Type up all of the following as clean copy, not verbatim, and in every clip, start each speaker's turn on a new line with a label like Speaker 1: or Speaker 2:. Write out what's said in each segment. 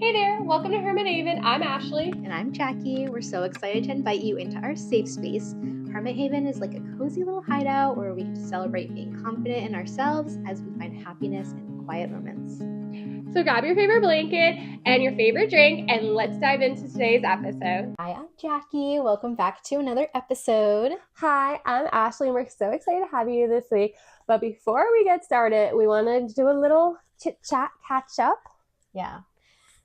Speaker 1: Hey there, welcome to Hermit Haven. I'm Ashley.
Speaker 2: And I'm Jacqui. We're so excited to invite you into our safe space. Hermit Haven is like a cozy little hideout where we celebrate being confident in ourselves as we find happiness in quiet moments.
Speaker 1: So grab your favorite blanket and your favorite drink, and let's dive into today's episode.
Speaker 2: Hi, I'm Jacqui. Welcome back to another episode.
Speaker 1: Hi, I'm Ashley, and we're so excited to have you this week. But before we get started, we want to do a little chit-chat catch-up.
Speaker 2: Yeah.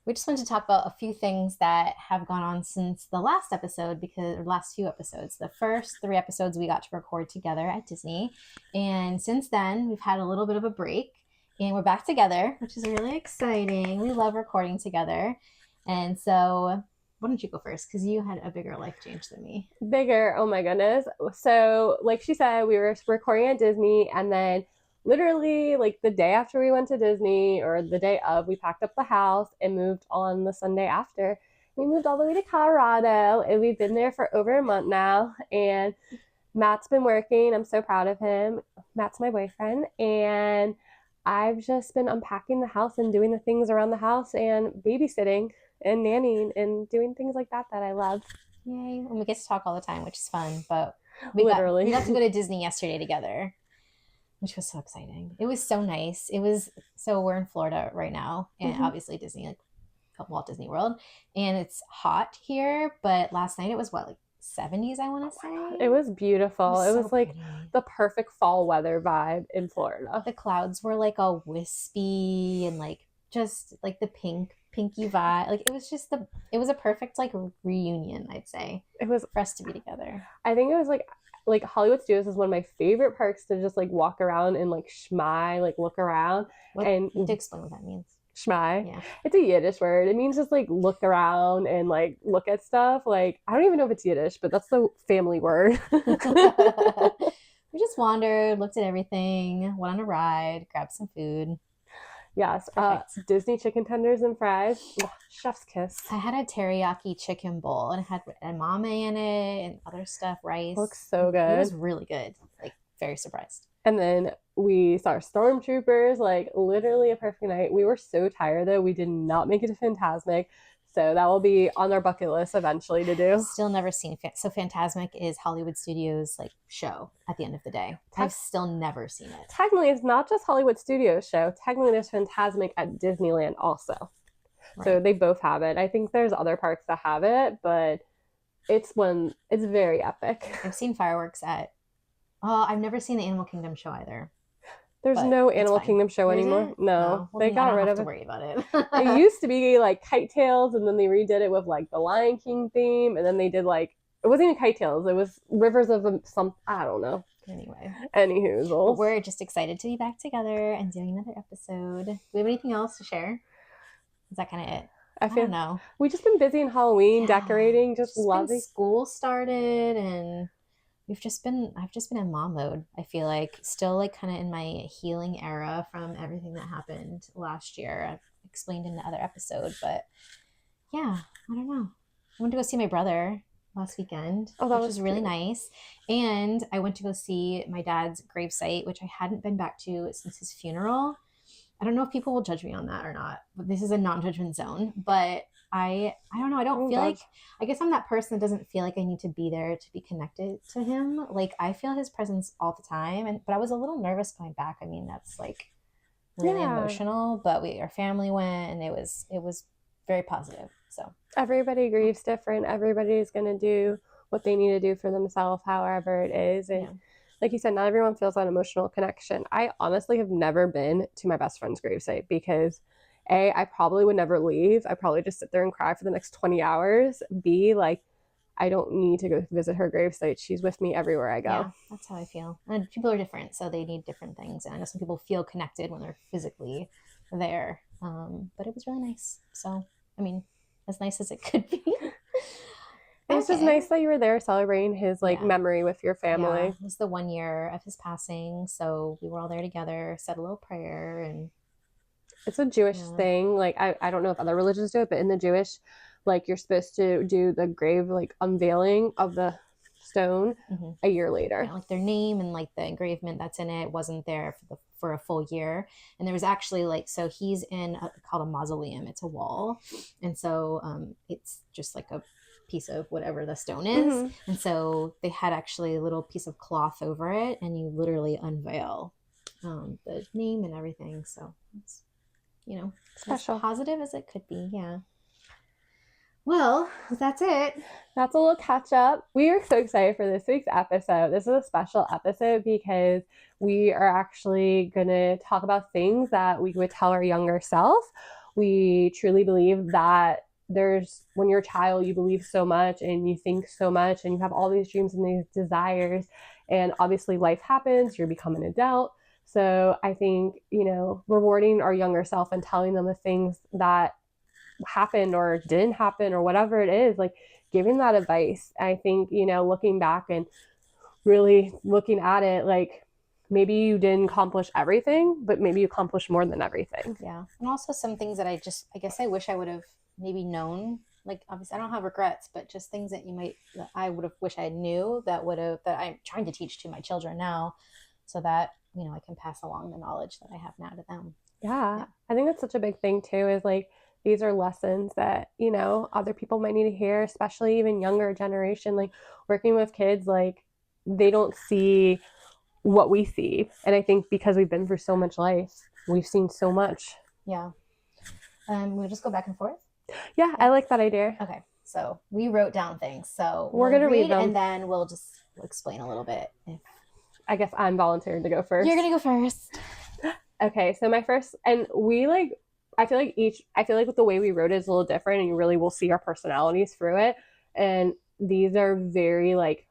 Speaker 2: We just wanted to talk about a few things that have gone on since the last episode, last few episodes. The first 3 episodes we got to record together at Disney. And since then, we've had a little bit of a break. And we're back together, which is really exciting. We love recording together. And so, why don't you go first? Because you had a bigger life change than me.
Speaker 1: Bigger, oh my goodness. So, like she said, we were recording at Disney, and then literally like the day after we went to Disney, or the day of, we packed up the house and moved on the Sunday after. We moved all the way to Colorado, and we've been there for over a month now. And Matt's been working. I'm so proud of him. Matt's my boyfriend. And I've just been unpacking the house and doing the things around the house and babysitting and nannying and doing things like that I love.
Speaker 2: Yay. And we get to talk all the time, which is fun. But
Speaker 1: we got
Speaker 2: to go to Disney yesterday together, which was so exciting. It was so nice. We're in Florida right now, and obviously Disney, like Walt Disney World, and it's hot here, but last night it was like 70s, I want to say.
Speaker 1: It was beautiful. It was like
Speaker 2: pretty.
Speaker 1: The perfect fall weather vibe in Florida.
Speaker 2: The clouds were like all wispy and like just like the pinky vibe. Like it was a perfect like reunion, I'd say.
Speaker 1: It was
Speaker 2: for us to be together.
Speaker 1: I think it was like Hollywood Studios is one of my favorite parks to just like walk around and like schmai, like look around.
Speaker 2: And to explain what that means.
Speaker 1: Schmai.
Speaker 2: Yeah.
Speaker 1: It's a Yiddish word. It means just like look around and like look at stuff. Like I don't even know if it's Yiddish, but that's the family word.
Speaker 2: We just wandered, looked at everything, went on a ride, grabbed some food.
Speaker 1: Yes. Disney chicken tenders and fries. Oh, chef's kiss.
Speaker 2: I had a teriyaki chicken bowl, and it had edamame in it and other stuff, rice.
Speaker 1: Looks so good.
Speaker 2: It was really good. Like very surprised.
Speaker 1: And then we saw stormtroopers, like literally a perfect night. We were so tired though. We did not make it to Fantasmic. So that will be on our bucket list eventually to do.
Speaker 2: Still never seen So Fantasmic is Hollywood Studios like show at the end of the day. I've still never seen it.
Speaker 1: Technically, it's not just Hollywood Studios show. Technically, there's Fantasmic at Disneyland also. Right. So they both have it. I think there's other parks that have it, but it's very epic.
Speaker 2: I've seen fireworks at I've never seen the Animal Kingdom show either.
Speaker 1: There's no Animal Kingdom show anymore. No.
Speaker 2: Well,
Speaker 1: they got rid of it.
Speaker 2: To worry about it.
Speaker 1: It used to be like Kite Tales, and then they redid it with like the Lion King theme, and then they did like it wasn't even Kite Tales. It was Rivers of I don't know.
Speaker 2: Anyway,
Speaker 1: anywho,
Speaker 2: we're just excited to be back together and doing another episode. Do we have anything else to share? Is that kind of it? I don't know.
Speaker 1: We've just been busy in Halloween decorating. Just loving.
Speaker 2: School started, and I've just been in mom mode. I feel like still like kind of in my healing era from everything that happened last year. I've explained in the other episode, but yeah, I don't know. I went to go see my brother last weekend, which was really nice. And I went to go see my dad's gravesite, which I hadn't been back to since his funeral. I don't know if people will judge me on that or not, but this is a non-judgment zone. But I don't know. I don't feel like, I guess I'm that person that doesn't feel like I need to be there to be connected to him. Like I feel his presence all the time. But I was a little nervous going back. I mean, that's like really emotional, but our family went, and it was very positive. So
Speaker 1: everybody grieves different. Everybody's going to do what they need to do for themselves, however it is. And like you said, not everyone feels that emotional connection. I honestly have never been to my best friend's gravesite because A, I probably would never leave. I probably just sit there and cry for the next 20 hours. B, like, I don't need to go visit her gravesite. She's with me everywhere I go.
Speaker 2: Yeah, that's how I feel. And people are different, so they need different things. And I know some people feel connected when they're physically there. But it was really nice. So, I mean, as nice as it could be.
Speaker 1: It was just nice that you were there celebrating his memory with your family.
Speaker 2: Yeah, it was the 1 year of his passing, so we were all there together, said a little prayer, and
Speaker 1: it's a Jewish thing. Like I don't know if other religions do it, but in the Jewish, like you're supposed to do the grave like unveiling of the stone a year later.
Speaker 2: Yeah, like their name and like the engravement that's in it wasn't there for for a full year. And there was actually like, so he's in called a mausoleum. It's a wall. And so it's just like a piece of whatever the stone is.
Speaker 1: Mm-hmm.
Speaker 2: And so they had actually a little piece of cloth over it, and you literally unveil the name and everything. So it's, you know, as
Speaker 1: Special.
Speaker 2: positive as it could be. Yeah. Well, that's it.
Speaker 1: That's a little catch up. We are so excited for this week's episode. This is a special episode because we are actually going to talk about things that we would tell our younger self. We truly believe that when you're a child, you believe so much and you think so much and you have all these dreams and these desires. And obviously, life happens, you become an adult. So I think, rewarding our younger self and telling them the things that happened or didn't happen or whatever it is, like giving that advice. I think, looking back and really looking at it, like maybe you didn't accomplish everything, but maybe you accomplished more than everything.
Speaker 2: Yeah. And also some things that I guess I wish I would have maybe known. Like, obviously I don't have regrets, but just things that I would have wished I knew that I'm trying to teach to my children now, so that, I can pass along the knowledge that I have now to them.
Speaker 1: Yeah. I think that's such a big thing too, is like, these are lessons that, other people might need to hear, especially even younger generation, like working with kids, like they don't see what we see. And I think because we've been through so much life, we've seen so much.
Speaker 2: Yeah. We'll just go back and forth.
Speaker 1: Yeah, I like that idea.
Speaker 2: Okay. So we wrote down things. So
Speaker 1: we're going to read them.
Speaker 2: And then we'll just explain a little bit.
Speaker 1: I guess I'm volunteered to go first.
Speaker 2: You're going to go first.
Speaker 1: Okay. So my first, and I feel like with the way we wrote it is a little different, and you really will see our personalities through it. And these are very, like,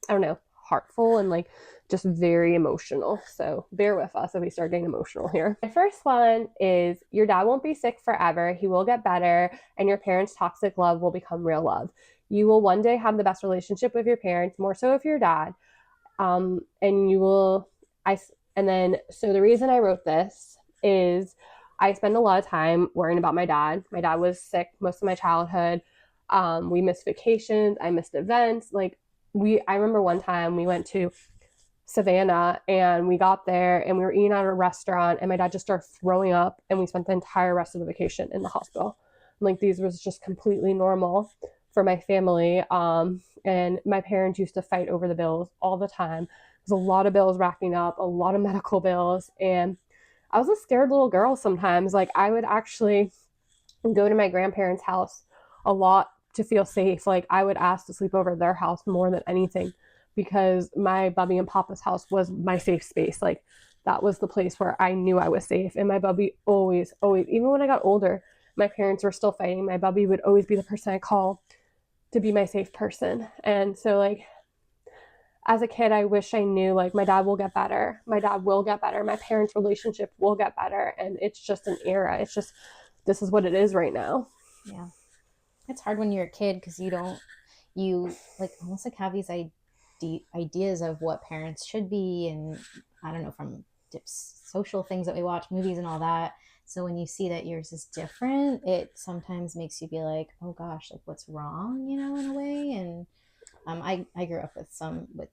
Speaker 1: I don't know, heartful and like just very emotional. So bear with us if we start getting emotional here. The first one is, your dad won't be sick forever. He will get better, and your parents' toxic love will become real love. You will one day have the best relationship with your parents, more so if your dad. And you will, so the reason I wrote this is I spend a lot of time worrying about my dad. My dad was sick most of my childhood. We missed vacations. I missed events. I remember one time we went to Savannah and we got there and we were eating at a restaurant and my dad just started throwing up and we spent the entire rest of the vacation in the hospital. These was just completely normal for my family. And my parents used to fight over the bills all the time. There's a lot of bills racking up, a lot of medical bills. And I was a scared little girl sometimes. Like, I would actually go to my grandparents' house a lot to feel safe. Like, I would ask to sleep over at their house more than anything because my bubby and papa's house was my safe space. Like, that was the place where I knew I was safe. And my bubby always, even when I got older, my parents were still fighting. My bubby would always be the person I call to be my safe person. And so, like, as a kid, I wish I knew, like, my dad will get better. My dad will get better. My parents' relationship will get better. And it's just an era. It's just, this is what it is right now.
Speaker 2: Yeah. It's hard when you're a kid because you like almost like have these ideas of what parents should be. And I don't know, from social things that we watch, movies and all that. So when you see that yours is different, it sometimes makes you be like, oh gosh, like what's wrong, in a way. And I grew up with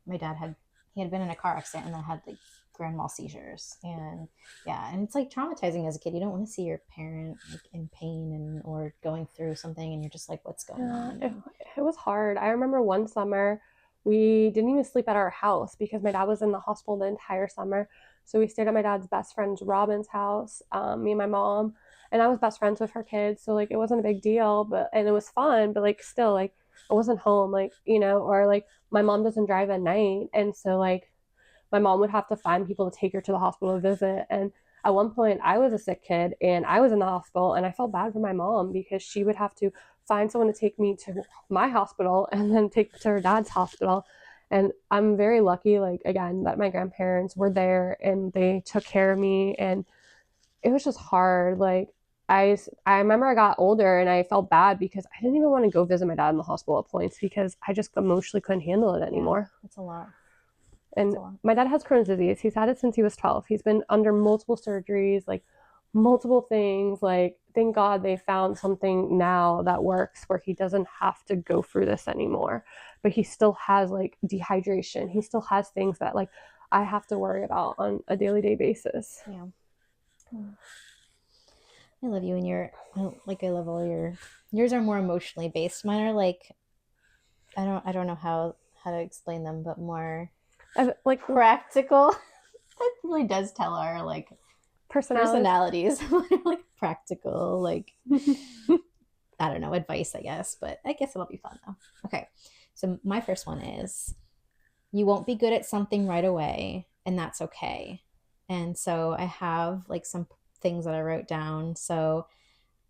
Speaker 2: my dad he had been in a car accident and then had like grand mal seizures. And yeah, and it's like traumatizing as a kid. You don't want to see your parent like in pain or going through something and you're just like, what's going on?
Speaker 1: It was hard. I remember one summer we didn't even sleep at our house because my dad was in the hospital the entire summer. So we stayed at my dad's best friend Robin's house, me and my mom, and I was best friends with her kids. So like it wasn't a big deal, and it was fun, but like still, like I wasn't home, like, or like my mom doesn't drive at night. And so like my mom would have to find people to take her to the hospital to visit. And at one point I was a sick kid and I was in the hospital and I felt bad for my mom because she would have to find someone to take me to my hospital and then take me to her dad's hospital. And I'm very lucky, like, again, that my grandparents were there and they took care of me. And it was just hard. Like, I remember I got older and I felt bad because I didn't even want to go visit my dad in the hospital at points because I just emotionally couldn't handle it anymore.
Speaker 2: Yeah, it's a lot.
Speaker 1: And my dad has Crohn's disease. He's had it since he was 12. He's been under multiple surgeries, like multiple things. Like, thank God they found something now that works where he doesn't have to go through this anymore. But he still has like dehydration. He still has things that, like, I have to worry about on a daily basis.
Speaker 2: Yeah. I love you and I love all yours are more emotionally based. Mine are like, I don't know how to explain them, but more
Speaker 1: Like
Speaker 2: practical. That really does tell our like personalities. Like practical, like I don't know, advice, I guess, but I guess it'll be fun though. Okay. So my first one is you won't be good at something right away, and that's okay. And so I have like some things that I wrote down. So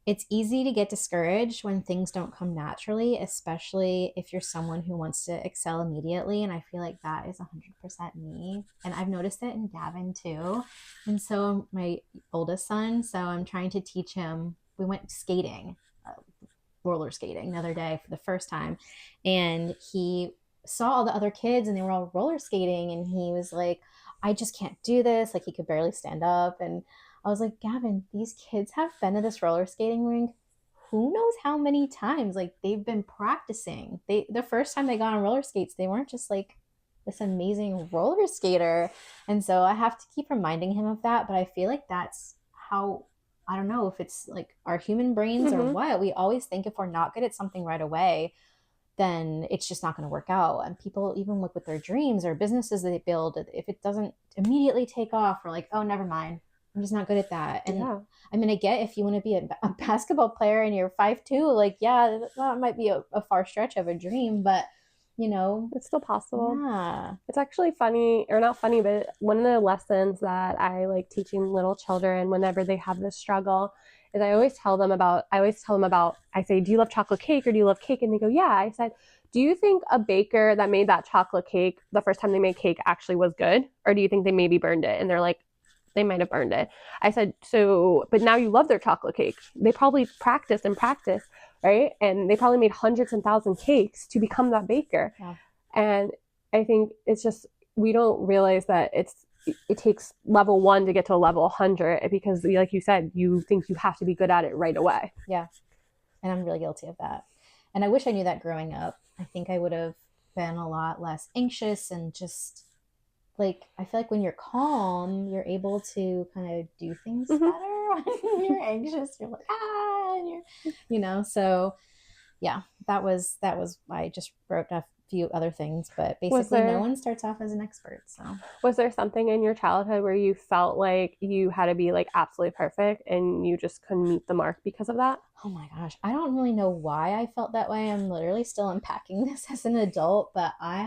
Speaker 2: it's easy to get discouraged when things don't come naturally, especially if you're someone who wants to excel immediately. And I feel like that is 100% me. And I've noticed it in Gavin too. And so, my oldest son, so I'm trying to teach him. We went skating, roller skating the other day for the first time. And he saw all the other kids and they were all roller skating. And he was like, I just can't do this. Like, he could barely stand up. And I was like, Gavin, these kids have been to this roller skating rink who knows how many times. Like, they've been practicing. The first time they got on roller skates, they weren't just like this amazing roller skater. And so I have to keep reminding him of that. But I feel like that's how, I don't know if it's like our human brains or what. We always think if we're not good at something right away, then it's just not going to work out. And people even look with their dreams or businesses that they build, if it doesn't immediately take off, we're like, oh, never mind. I'm just not good at that. And
Speaker 1: yeah.
Speaker 2: I mean, I get if you want to be a basketball player and you're 5'2", like, yeah, that might be a far stretch of a dream, but you know,
Speaker 1: it's still possible.
Speaker 2: Yeah.
Speaker 1: It's actually funny, or not funny, but one of the lessons that I like teaching little children whenever they have this struggle is I always tell them about, I say, do you love chocolate cake or do you love cake? And they go, yeah. I said, do you think a baker that made that chocolate cake the first time they made cake actually was good? Or do you think they maybe burned it? And they're like, they might have burned it. I said, so, but now you love their chocolate cake. They probably practiced, right? And they probably made hundreds and thousands of cakes to become that baker.
Speaker 2: Yeah.
Speaker 1: And I think it's just, we don't realize that it takes level 1 to get to level 100 because, like you said, you think you have to be good at it right away.
Speaker 2: Yeah. And I'm really guilty of that. And I wish I knew that growing up. I think I would have been a lot less anxious and just like, I feel like when you're calm, you're able to kind of do things better. When you're anxious, you're like, and you're, so yeah, that was I just wrote a few other things, but basically no one starts off as an expert. So
Speaker 1: was there something in your childhood where you felt like you had to be like absolutely perfect and you just couldn't meet the mark because of that?
Speaker 2: Oh my gosh, I don't really know why I felt that way. I'm literally still unpacking this as an adult, but I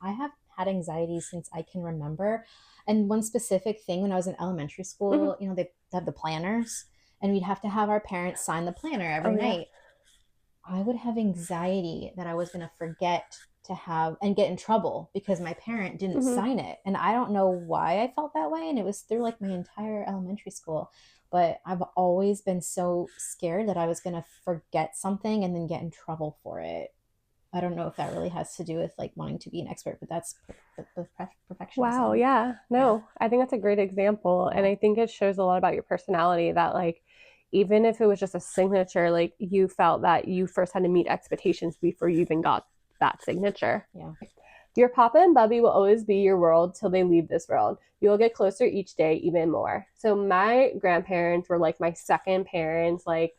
Speaker 2: have had anxiety since I can remember. And one specific thing when I was in elementary school, they have the planners and we'd have to have our parents sign the planner every night. I would have anxiety that I was going to forget to have and get in trouble because my parent didn't sign it. And I don't know why I felt that way. And it was through like my entire elementary school. But I've always been so scared that I was going to forget something and then get in trouble for it. I don't know if that really has to do with like wanting to be an expert, but that's perfectionism.
Speaker 1: Wow. Yeah. No, I think that's a great example. And I think it shows a lot about your personality that like, even if it was just a signature, like you felt that you first had to meet expectations before you even got that signature.
Speaker 2: Yeah.
Speaker 1: Your papa and bubby will always be your world till they leave this world. You will get closer each day even more. So my grandparents were like my second parents. Like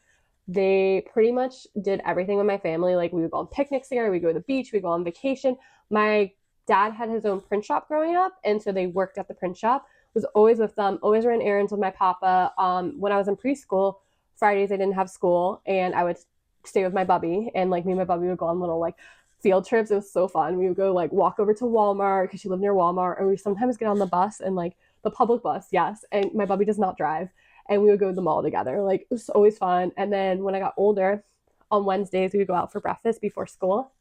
Speaker 1: they pretty much did everything with my family. Like we would go on picnics together, we'd go to the beach, we'd go on vacation. My dad had his own print shop growing up, and so they worked at the print shop. Was always with them, always ran errands with my papa. When I was in preschool, Fridays I didn't have school, and I would stay with my bubby, and like me and my bubby would go on little like field trips. It was so fun. We would go like walk over to Walmart because she lived near Walmart, or we sometimes get on the bus and like the public bus, yes. And my bubby does not drive, and we would go to the mall together. Like it was always fun. And then when I got older, on Wednesdays we would go out for breakfast before school.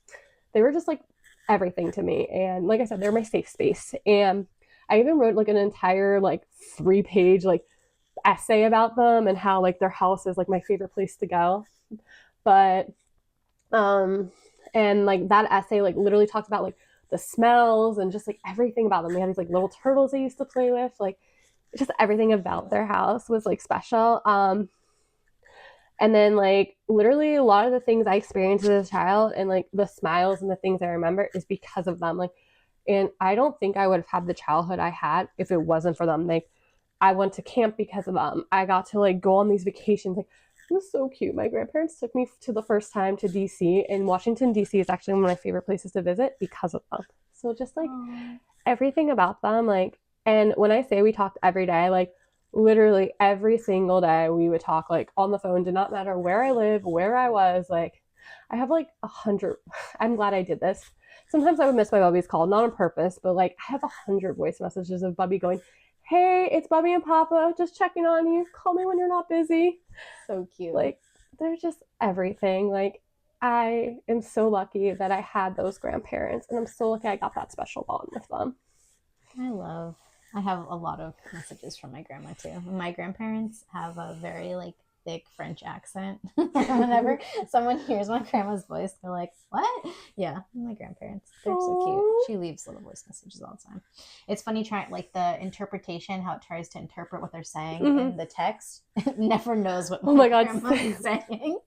Speaker 1: They were just like everything to me, and like I said, they're my safe space. And I even wrote like an entire like 3-page like essay about them and how like their house is like my favorite place to go. But and like that essay like literally talked about like the smells and just like everything about them. They had these like little turtles they used to play with, like just everything about their house was like special. And then like literally a lot of the things I experienced as a child and like the smiles and the things I remember is because of them. Like And I don't think I would have had the childhood I had if it wasn't for them. Like, I went to camp because of them. I got to like go on these vacations. Like, it was so cute. My grandparents took me to the first time to DC, and Washington DC is actually one of my favorite places to visit because of them. So just like
Speaker 2: Aww.
Speaker 1: everything about them, like, and when I say we talked every day, like literally every single day we would talk like on the phone. Did not matter where I live, where I was. Like, I have like 100. I'm glad I did this. Sometimes I would miss my Bubby's call, not on purpose, but like I have 100 voice messages of Bubby going, "Hey, it's Bubby and Papa, just checking on you. Call me when you're not busy."
Speaker 2: So cute.
Speaker 1: Like, they're just everything. Like, I am so lucky that I had those grandparents, and I'm so lucky I got that special bond with them.
Speaker 2: I have a lot of messages from my grandma too. My grandparents have a very like thick French accent. Whenever someone hears my grandma's voice, they're like, "What?" Yeah, my grandparents. They're so cute.
Speaker 1: Aww.
Speaker 2: She leaves little voice messages all the time. It's funny trying like the interpretation, how it tries to interpret what they're saying in the text. It never knows what
Speaker 1: Oh
Speaker 2: my
Speaker 1: my God,
Speaker 2: grandma
Speaker 1: same.
Speaker 2: is saying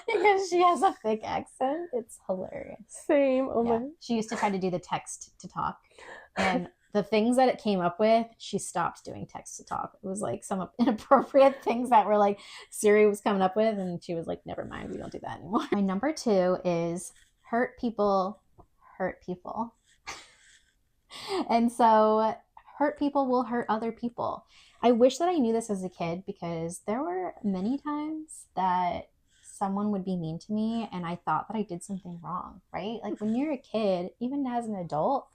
Speaker 2: because she has a thick accent. It's hilarious.
Speaker 1: Same. Oh
Speaker 2: Yeah,
Speaker 1: my.
Speaker 2: she used to try to do the text to talk, and the things that it came up with, she stopped doing text to talk. It was like some inappropriate things that were like Siri was coming up with, and she was like, "Never mind, we don't do that anymore." My number 2 is hurt people hurt people. And so hurt people will hurt other people. I wish that I knew this as a kid, because there were many times that someone would be mean to me and I thought that I did something wrong, right? Like when you're a kid, even as an adult,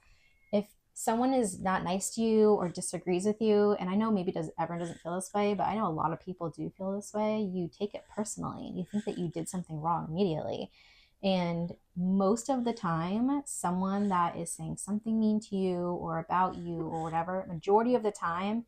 Speaker 2: if someone is not nice to you or disagrees with you, and I know maybe everyone doesn't feel this way, but I know a lot of people do feel this way, you take it personally and you think that you did something wrong immediately. And most of the time, someone that is saying something mean to you or about you or whatever, majority of the time,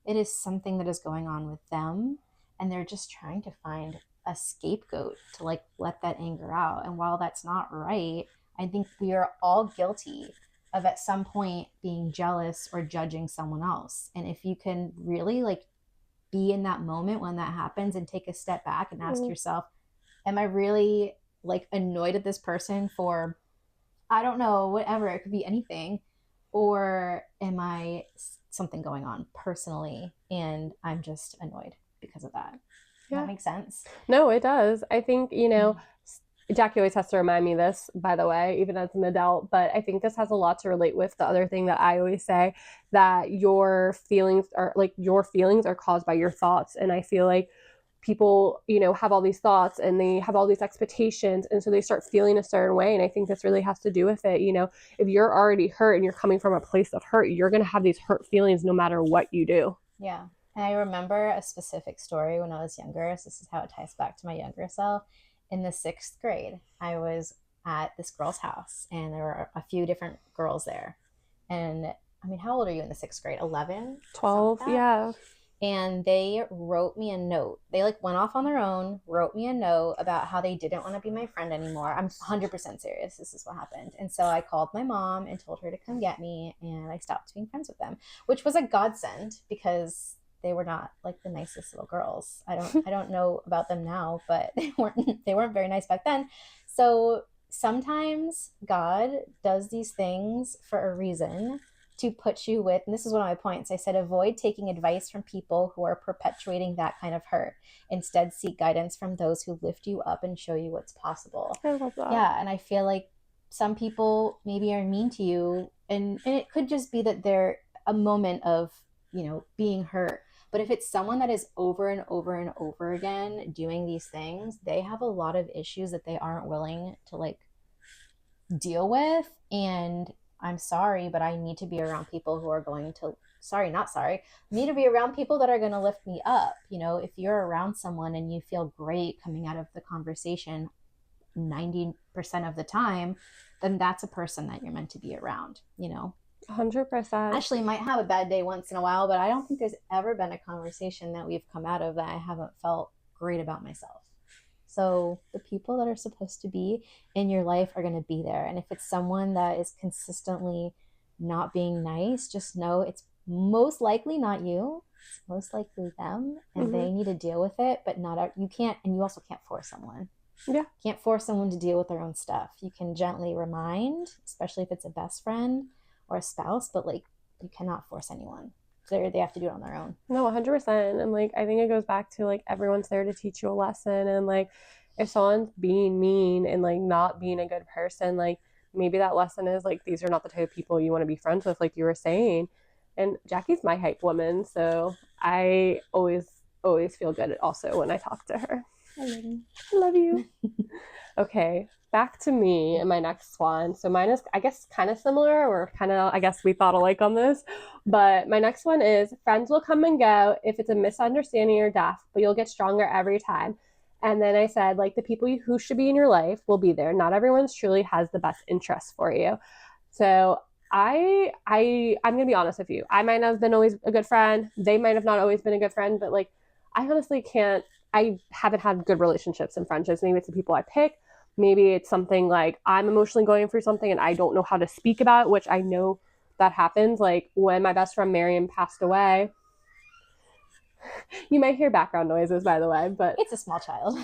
Speaker 2: it is something that is going on with them. And they're just trying to find a scapegoat to like let that anger out. And while that's not right, I think we are all guilty of at some point being jealous or judging someone else. And if you can really like be in that moment when that happens and take a step back and ask yourself, am I really like annoyed at this person for, I don't know, whatever, it could be anything, or am I something going on personally and I'm just annoyed because of that? Does that make sense?
Speaker 1: No, it does. I think, Jacqui always has to remind me this, by the way, even as an adult, but I think this has a lot to relate with the other thing that I always say, that your feelings are caused by your thoughts. And I feel like people, have all these thoughts and they have all these expectations. And so they start feeling a certain way. And I think this really has to do with it. If you're already hurt and you're coming from a place of hurt, you're going to have these hurt feelings no matter what you do.
Speaker 2: Yeah. And I remember a specific story when I was younger. So this is how it ties back to my younger self. In the 6th grade, I was at this girl's house and there were a few different girls there. And I mean, how old are you in the 6th grade? 11?
Speaker 1: 12, yeah.
Speaker 2: And they wrote me a note. They like went off on their own, wrote me a note about how they didn't want to be my friend anymore. I'm 100% serious. This is what happened. And so I called my mom and told her to come get me, and I stopped being friends with them, which was a godsend because they were not like the nicest little girls. I don't know about them now, but they weren't very nice back then. So sometimes God does these things for a reason, to put you with, and this is one of my points. I said, avoid taking advice from people who are perpetuating that kind of hurt. Instead, seek guidance from those who lift you up and show you what's possible.
Speaker 1: I love that.
Speaker 2: Yeah, and I feel like some people maybe are mean to you, and it could just be that they're a moment of, being hurt. But if it's someone that is over and over and over again doing these things, they have a lot of issues that they aren't willing to like deal with. And I'm sorry, but I need to be around people who are going to, I need to be around people that are going to lift me up. If you're around someone and you feel great coming out of the conversation 90% of the time, then that's a person that you're meant to be around,
Speaker 1: 100%.
Speaker 2: Ashley might have a bad day once in a while, but I don't think there's ever been a conversation that we've come out of that I haven't felt great about myself. So the people that are supposed to be in your life are going to be there. And if it's someone that is consistently not being nice, just know it's most likely not you. It's most likely them, and they need to deal with it, but you can't, and you also can't force someone.
Speaker 1: Yeah.
Speaker 2: You can't force someone to deal with their own stuff. You can gently remind, especially if it's a best friend or a spouse, but like you cannot force anyone. They have to do it on their own.
Speaker 1: No, 100%. And like, I think it goes back to like, everyone's there to teach you a lesson. And like, if someone's being mean and like not being a good person, like, maybe that lesson is like, these are not the type of people you want to be friends with, like you were saying. And Jacqui's my hype woman. So I always feel good also when I talk to her.
Speaker 2: I love you.
Speaker 1: I love you. Okay, back to me and my next one. So mine is, I guess, kind of similar, or kind of, I guess we thought alike on this. But my next one is, friends will come and go if it's a misunderstanding or death, but you'll get stronger every time. And then I said, like, the people who should be in your life will be there. Not everyone truly has the best interests for you. So I'm gonna be honest with you. I might have been always a good friend. They might have not always been a good friend, but like, I honestly can't. I haven't had good relationships and friendships. Maybe it's the people I pick. Maybe it's something like I'm emotionally going through something and I don't know how to speak about it, which I know that happens. Like when my best friend Marion passed away, you might hear background noises, by the way, but
Speaker 2: it's a small child.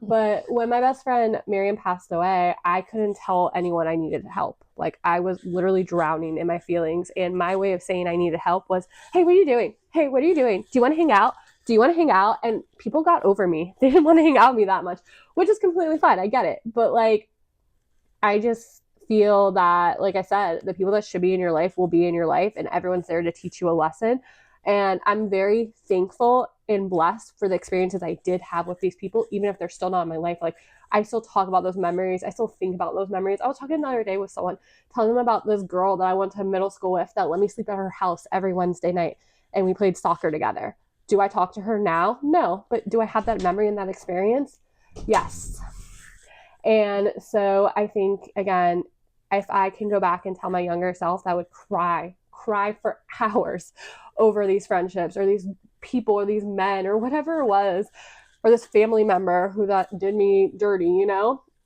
Speaker 1: but when my best friend Marion passed away, I couldn't tell anyone I needed help. Like I was literally drowning in my feelings, and my way of saying I needed help was, "Hey, what are you doing? Hey, what are you doing? Do you want to hang out? Do you want to hang out?" And people got over me. They didn't want to hang out with me that much, which is completely fine. I get it. But like, I just feel that, like I said, the people that should be in your life will be in your life, and everyone's there to teach you a lesson. And I'm very thankful and blessed for the experiences I did have with these people, even if they're still not in my life. Like, I still talk about those memories. I still think about those memories. I was talking the other day with someone, telling them about this girl that I went to middle school with that let me sleep at her house every Wednesday night, and we played soccer together. Do I talk to her now? No. But do I have that memory and that experience? Yes. And so I think, again, if I can go back and tell my younger self, I would cry for hours over these friendships or these people or these men or whatever it was, or this family member who that did me dirty,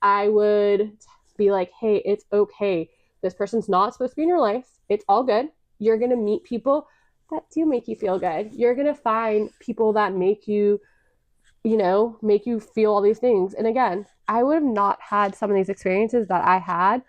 Speaker 1: I would be like, hey, it's okay. This person's not supposed to be in your life. It's all good. You're going to meet people that do make you feel good. You're going to find people that make you feel all these things. And again, I would have not had some of these experiences that I had.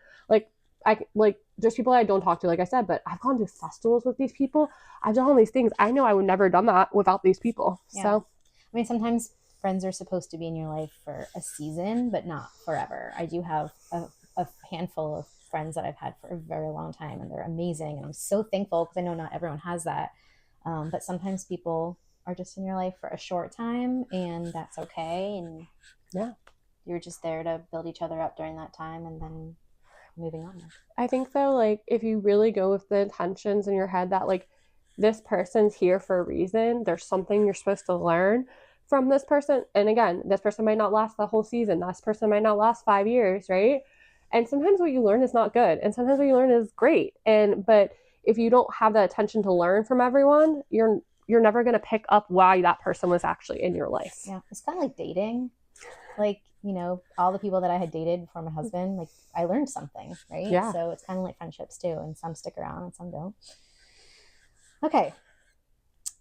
Speaker 1: Like there's people I don't talk to, like I said, but I've gone to festivals with these people. I've done all these things. I know I would never have done that without these people. Yeah. So,
Speaker 2: I mean, sometimes friends are supposed to be in your life for a season, but not forever. I do have a handful of friends that I've had for a very long time, and they're amazing. And I'm so thankful because I know not everyone has that. But sometimes people are just in your life for a short time, and that's okay. And
Speaker 1: yeah,
Speaker 2: you're just there to build each other up during that time, and then moving on.
Speaker 1: I think though, like if you really go with the intentions in your head that like this person's here for a reason, there's something you're supposed to learn from this person. And again, this person might not last the whole season. This person might not last 5 years, right? And sometimes what you learn is not good, and sometimes what you learn is great. But if you don't have the attention to learn from everyone, you're never going to pick up why that person was actually in your life.
Speaker 2: Yeah, it's kind of like dating. Like, all the people that I had dated before my husband, like I learned something, right?
Speaker 1: Yeah.
Speaker 2: So it's kind of like friendships too, and some stick around and some don't. Okay.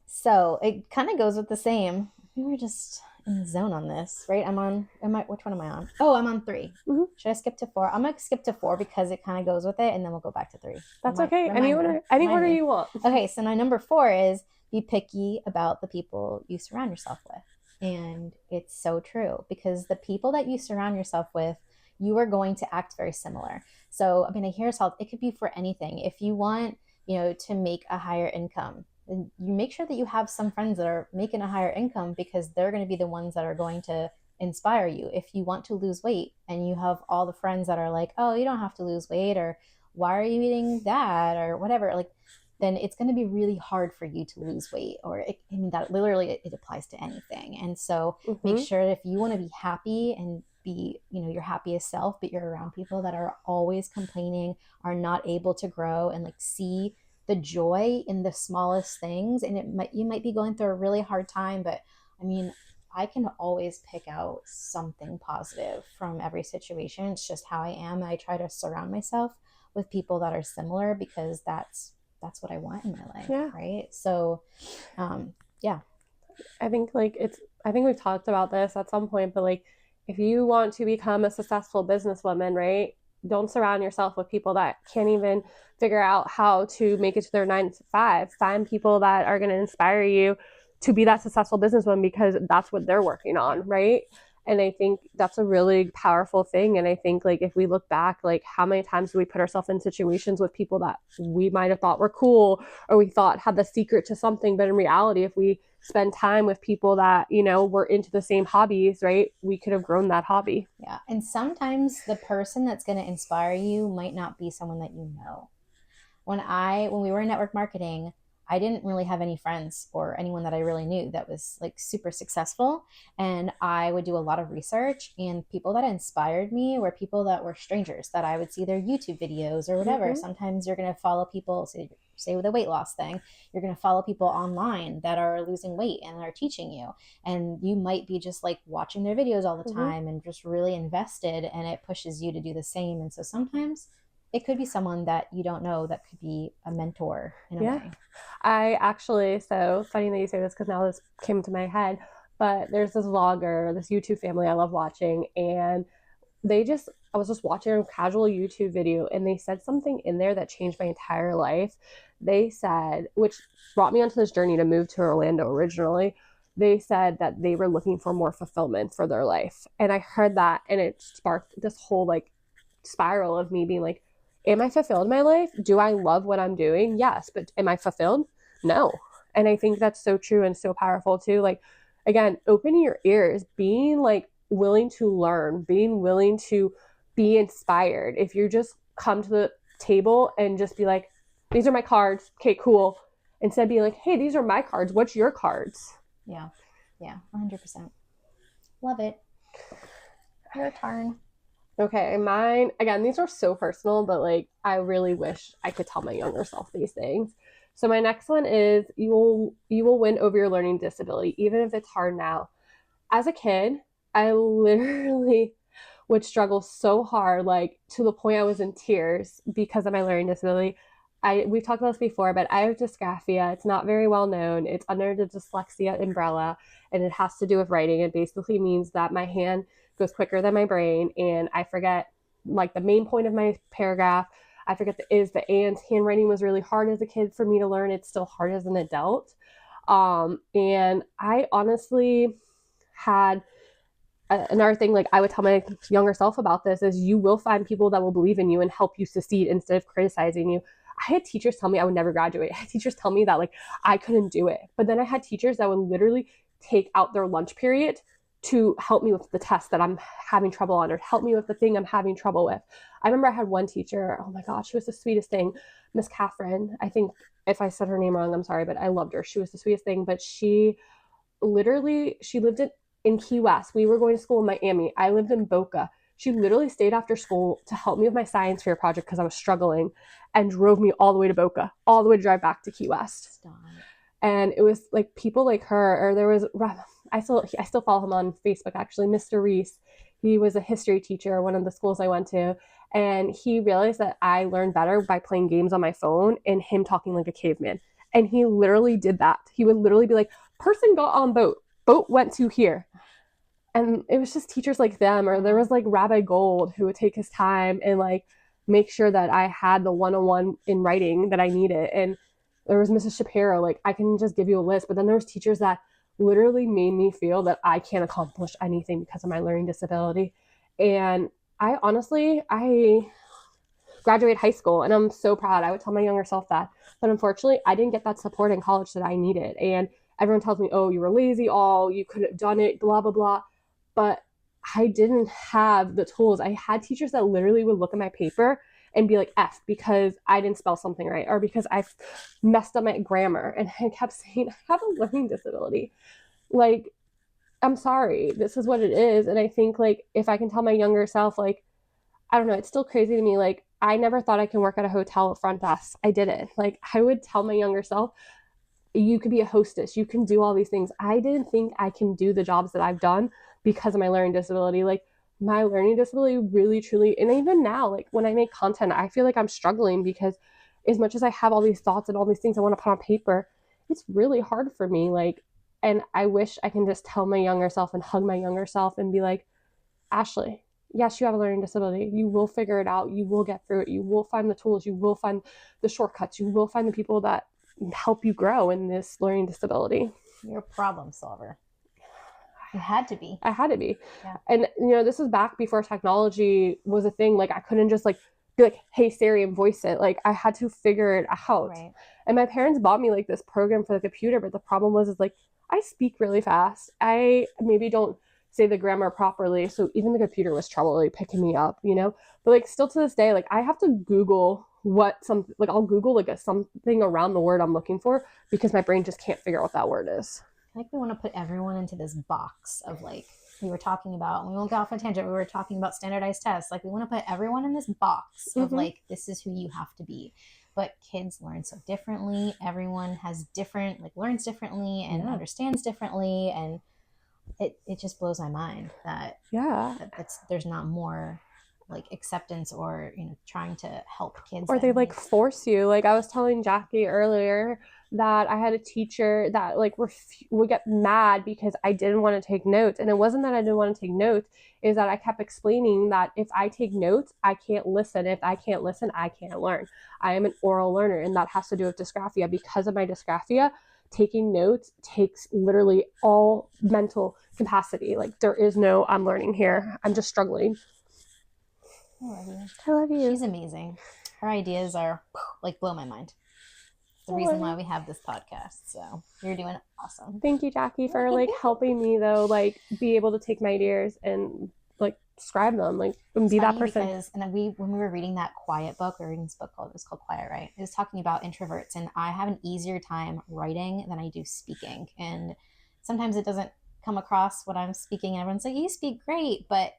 Speaker 2: So it kind of goes with the same. We were just in the zone on this, right? Which one am I on? Oh, I'm on 3.
Speaker 1: Mm-hmm.
Speaker 2: Should I skip to 4? I'm going to skip to 4 because it kind of goes with it, and then we'll go back to 3.
Speaker 1: That's okay. Any order you want.
Speaker 2: Okay, so my number 4 is be picky about the people you surround yourself with. And it's so true, because the people that you surround yourself with, you are going to act very similar. So, I mean, I hear health, it could be for anything. If you want, to make a higher income, then you make sure that you have some friends that are making a higher income, because they're going to be the ones that are going to inspire you. If you want to lose weight and you have all the friends that are like, oh, you don't have to lose weight, or why are you eating that, or whatever, like, then it's going to be really hard for you to lose weight. Or that literally it applies to anything. And so make sure that if you want to be happy and be, your happiest self, but you're around people that are always complaining, are not able to grow, and like see the joy in the smallest things. And you might be going through a really hard time, but I mean, I can always pick out something positive from every situation. It's just how I am. I try to surround myself with people that are similar, because that's what I want in my life. Yeah. Right. So, yeah.
Speaker 1: I think we've talked about this at some point, but like, if you want to become a successful businesswoman, right, don't surround yourself with people that can't even figure out how to make it to their 9 to 5. Find people that are going to inspire you to be that successful businesswoman because that's what they're working on, right? And I think that's a really powerful thing. And I think like if we look back, like how many times do we put ourselves in situations with people that we might have thought were cool or we thought had the secret to something, but in reality, if we spend time with people that, you know, were into the same hobbies, right, we could have grown that hobby.
Speaker 2: Yeah. And sometimes the person that's going to inspire you might not be someone that you know. When we were in network marketing, I didn't really have any friends or anyone that I really knew that was like super successful. And I would do a lot of research, and people that inspired me were people that were strangers that I would see their YouTube videos or whatever.
Speaker 1: Mm-hmm.
Speaker 2: Sometimes you're going to follow people, say with a weight loss thing, you're going to follow people online that are losing weight and are teaching you. And you might be just like watching their videos all the
Speaker 1: Mm-hmm.
Speaker 2: time and just really invested, and it pushes you to do the same. And so sometimes it could be someone that you don't know that could be a mentor in a
Speaker 1: Yeah.
Speaker 2: way.
Speaker 1: I actually, so funny that you say this because now this came to my head, but there's this vlogger, this YouTube family I love watching, and I was just watching a casual YouTube video and they said something in there that changed my entire life. They said, which brought me onto this journey to move to Orlando originally. They said that they were looking for more fulfillment for their life. And I heard that and it sparked this whole like spiral of me being like, am I fulfilled in my life? Do I love what I'm doing? Yes, but am I fulfilled? No. And I think that's so true and so powerful too. Like, again, opening your ears, being like willing to learn, being willing to be inspired. If you just come to the table and just be like, these are my cards. Okay, cool. Instead of being like, hey, these are my cards. What's your cards?
Speaker 2: Yeah. Yeah. 100%. Love it. Your turn.
Speaker 1: Okay, mine again, these are so personal, but like I really wish I could tell my younger self these things. So my next one is you will win over your learning disability, even if it's hard now. As a kid, I literally would struggle so hard, like to the point I was in tears because of my learning disability. We've talked about this before, but I have dysgraphia. It's not very well known. It's under the dyslexia umbrella, and it has to do with writing. It basically means that my hand goes quicker than my brain, and I forget like the main point of my paragraph. I forget the is, the ands. Handwriting was really hard as a kid for me to learn. It's still hard as an adult. And I honestly had another thing like I would tell my younger self about this is you will find people that will believe in you and help you succeed instead of criticizing you. I had teachers tell me I would never graduate. I had teachers tell me that like I couldn't do it. But then I had teachers that would literally take out their lunch period to help me with the test that I'm having trouble on or help me with the thing I'm having trouble with. I remember I had one teacher, oh my gosh, she was the sweetest thing. Miss Catherine. I think if I said her name wrong, I'm sorry, but I loved her. She was the sweetest thing. But she lived in Key West. We were going to school in Miami. I lived in Boca. She literally stayed after school to help me with my science fair project because I was struggling and drove me all the way to Boca, all the way to drive back to Key West.
Speaker 2: Stop.
Speaker 1: And it was like people like her, or there was, I still follow him on Facebook actually, Mr. Reese. He was a history teacher at one of the schools I went to. And he realized that I learned better by playing games on my phone and him talking like a caveman. And he literally did that. He would literally be like, person got on boat went to here. And it was just teachers like them, or there was like Rabbi Gold who would take his time and like make sure that I had the one-on-one in writing that I needed. And there was Mrs. Shapiro, like I can just give you a list, but then there was teachers that literally made me feel that I can't accomplish anything because of my learning disability. And I graduated high school and I'm so proud. I would tell my younger self that. But unfortunately, I didn't get that support in college that I needed. And everyone tells me, oh, you were lazy, oh, you couldn't have done it, blah, blah, blah. But I didn't have the tools. I had teachers that literally would look at my paper and be like F because I didn't spell something right or because I messed up my grammar. And I kept saying, I have a learning disability. Like, I'm sorry, this is what it is. And I think like if I can tell my younger self, like, I don't know, it's still crazy to me. Like, I never thought I can work at a hotel at front desk. I did it. Like, I would tell my younger self, you could be a hostess, you can do all these things. I didn't think I can do the jobs that I've done because of my learning disability. Like, my learning disability really, truly, and even now, like, when I make content, I feel like I'm struggling because as much as I have all these thoughts and all these things I want to put on paper, it's really hard for me. Like, and I wish I can just tell my younger self and hug my younger self and be like, Ashley, yes, you have a learning disability. You will figure it out. You will get through it. You will find the tools. You will find the shortcuts. You will find the people that help you grow in this learning disability.
Speaker 2: You're a problem solver. You had to be.
Speaker 1: I had to be.
Speaker 2: Yeah.
Speaker 1: And, this is back before technology was a thing. Like, I couldn't just, like, be like, hey, Siri, and voice it. Like, I had to figure it out.
Speaker 2: Right.
Speaker 1: And my parents bought me, like, this program for the computer. But the problem was, is like, I speak really fast. I maybe don't say the grammar properly. So even the computer was trouble, like, picking me up, But, like, still to this day, like, I have to Google I'll Google, like, something around the word I'm looking for because my brain just can't figure out what that word is.
Speaker 2: I think we want to put everyone into this box of, like, we were talking about, we won't go off on a tangent, we were talking about standardized tests. Like, we want to put everyone in this box of, like, this is who you have to be. But kids learn so differently. Everyone has different, like, learns differently and understands differently. And it just blows my mind that there's not more, like, acceptance or, trying to help kids.
Speaker 1: Or they, like, force you. Like, I was telling Jacqui earlier that I had a teacher that, like, would get mad because I didn't want to take notes. And it wasn't that I didn't want to take notes, is that I kept explaining that if I take notes, I can't listen. If I can't listen, I can't learn. I am an oral learner, and that has to do with dysgraphia. Because of my dysgraphia, taking notes takes literally all mental capacity. Like, there is no, I'm learning here. I'm just struggling.
Speaker 2: I love you.
Speaker 1: I love you.
Speaker 2: She's amazing. Her ideas are, like, blow my mind. The reason why we have this podcast. So you're doing awesome.
Speaker 1: Thank you, Jacqui, for, like, helping me, though, like, be able to take my ideas and, like, describe them, like, and be that person.
Speaker 2: Because, and then when we were reading that Quiet book, we were reading this book it was called Quiet, right? It was talking about introverts, and I have an easier time writing than I do speaking. And sometimes it doesn't come across when I'm speaking. Everyone's like, you speak great, but